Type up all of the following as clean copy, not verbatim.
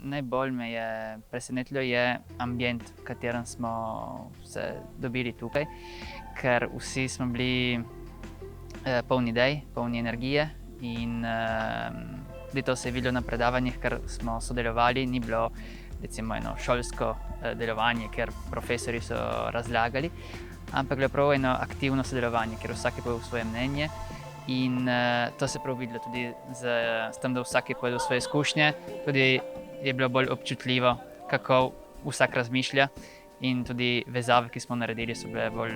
Najbolj me je presenetilo ambient, v katerem smo se dobili tukaj, ker vsi smo bili polni idej, polni energije in tudi to se je videlo na predavanjih, ker smo sodelovali, ni bilo recimo eno šolsko delovanje, ker profesori so razlagali, ampak je bilo prav eno aktivno sodelovanje, ker vsak je povedal svoje mnenje. In to se je prav videlo tudi s tem, da vsak je povedal svoje izkušnje, tudi je bilo bolj občutljivo, kako vsak razmišlja, in tudi vezave, ki smo naredili, so bile bolj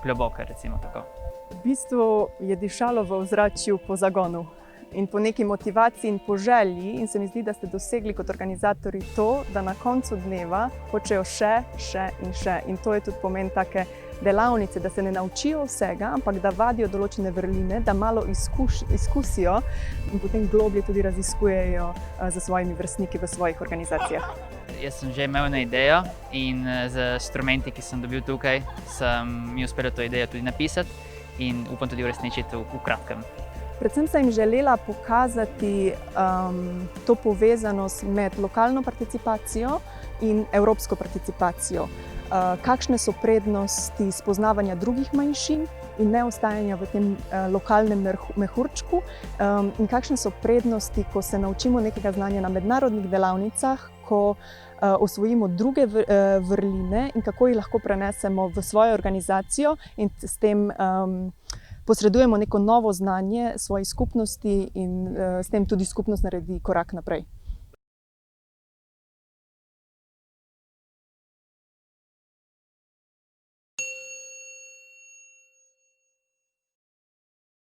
globoke, recimo tako. V bistvu je dišalo v ozračju po zagonu in po neki motivaciji in po želji, in se mi zdi, da ste dosegli kot organizatorji to, da na koncu dneva hočejo še in še. In to je tudi pomen take delavnice, da se ne naučijo vsega, ampak da vadijo določene vrline, da malo izkusijo in potem globlje tudi raziskujejo za svojimi vrstniki v svojih organizacijah. Jaz sem že imel eno idejo in z instrumenti, ki sem dobil tukaj, mi uspelo to idejo tudi napisati in upam tudi uresničiti v kratkem. Predvsem sem jim želela pokazati to povezanost med lokalno participacijo in evropsko participacijo. Kakšne so prednosti spoznavanja drugih manjšin in ne ostajanja v tem lokalnem mehurčku, in kakšne so prednosti, ko se naučimo nekega znanja na mednarodnih delavnicah, ko osvojimo druge vrline in kako jih lahko prenesemo v svojo organizacijo in s tem posredujemo neko novo znanje svoji skupnosti in s tem tudi skupnost naredi korak naprej.